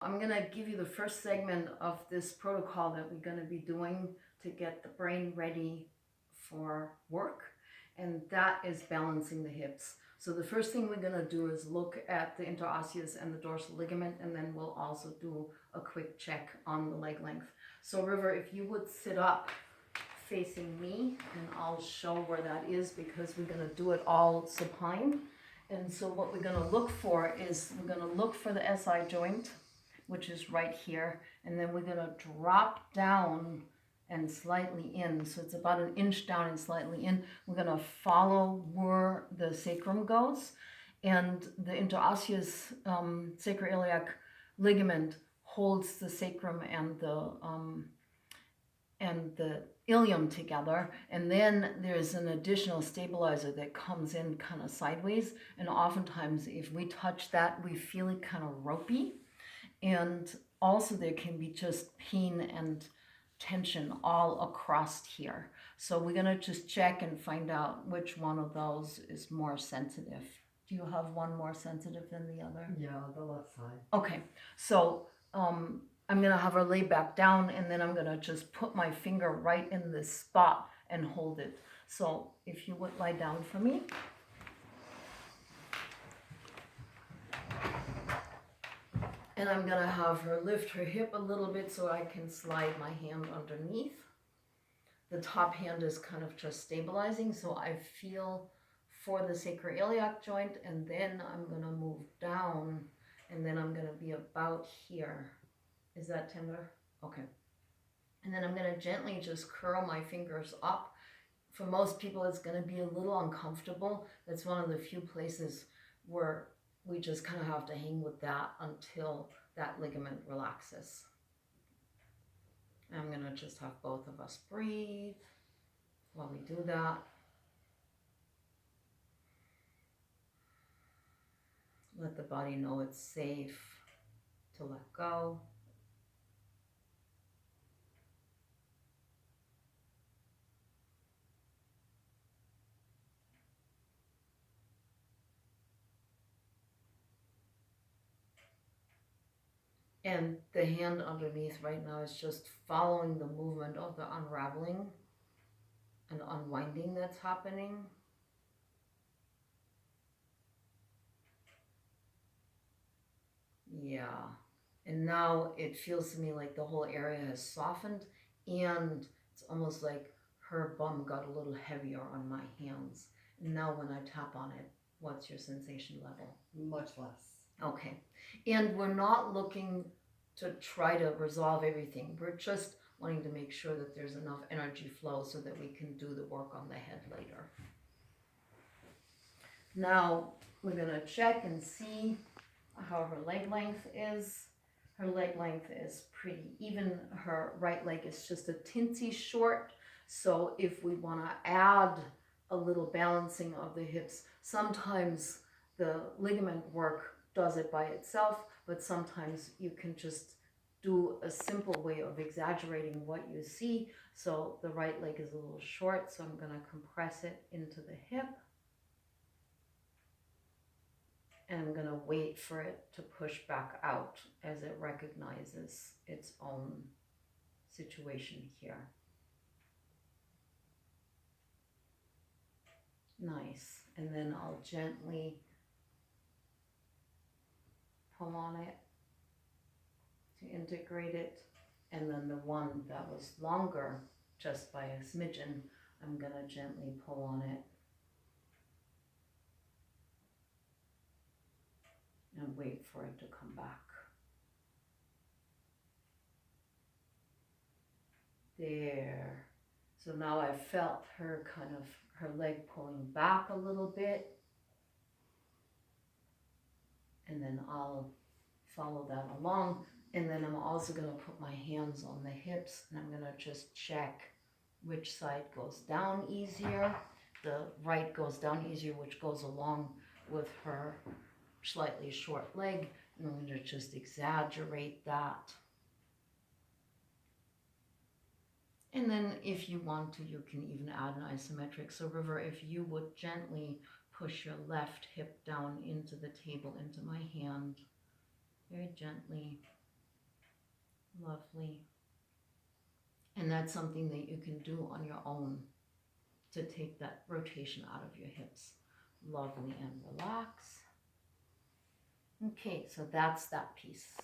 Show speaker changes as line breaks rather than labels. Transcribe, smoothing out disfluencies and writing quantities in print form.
I'm going to give you the first segment of this protocol that we're going to be doing to get the brain ready for work, and that is balancing the hips. So the first thing we're going to do is look at the interosseous and the dorsal ligament, and then we'll also do a quick check on the leg length. So River, if you would sit up facing me, and I'll show where that is because we're going to do it all supine. And so what we're going to look for is we're going to look for the SI joint, which is right here, and then we're going to drop down and slightly in. So it's about an inch down and slightly in. We're going to follow where the sacrum goes, and the interosseous sacroiliac ligament holds the sacrum and the ilium together, and then there's an additional stabilizer that comes in kind of sideways, and oftentimes if we touch that we feel it kind of ropey, and also there can be just pain and tension all across here. So we're going to just check and find out which one of those is more sensitive. Do you have one more sensitive than the other?
Yeah, the left side.
Okay, so I'm going to have her lay back down, and then I'm going to just put my finger right in this spot and hold it. So if you would lie down for me. And I'm going to have her lift her hip a little bit so I can slide my hand underneath. The top hand is kind of just stabilizing, so I feel for the sacroiliac joint, and then I'm going to move down, and then I'm going to be about here. Is that tender? Okay. And then I'm going to gently just curl my fingers up. For most people, it's going to be a little uncomfortable. That's one of the few places where we just kind of have to hang with that until that ligament relaxes. I'm going to just have both of us breathe while we do that. Let the body know it's safe to let go. And the hand underneath right now is just following the movement of the unraveling and unwinding that's happening. Yeah. And now it feels to me like the whole area has softened, and it's almost like her bum got a little heavier on my hands. And now when I tap on it, what's your sensation level?
Much less.
Okay. And we're not looking to try to resolve everything. We're just wanting to make sure that there's enough energy flow so that we can do the work on the head later. Now we're going to check and see how her leg length is. Her leg length is pretty even. Her right leg is just a teensy short. So if we want to add a little balancing of the hips, sometimes the ligament work does it by itself, but sometimes you can just do a simple way of exaggerating what you see. So the right leg is a little short, so I'm going to compress it into the hip. And I'm going to wait for it to push back out as it recognizes its own situation here. Nice. And then I'll gently pull on it to integrate it. And then the one that was longer, just by a smidgen, I'm going to gently pull on it and wait for it to come back. There. So now I've felt her kind of, her leg pulling back a little bit. And then I'll follow that along. And then I'm also going to put my hands on the hips, and I'm going to just check which side goes down easier. The right goes down easier, which goes along with her slightly short leg. And I'm going to just exaggerate that. And then if you want to, you can even add an isometric. So River, if you would gently push your left hip down into the table, into my hand, very gently. Lovely. And that's something that you can do on your own to take that rotation out of your hips. Lovely, and relax. Okay, so that's that piece.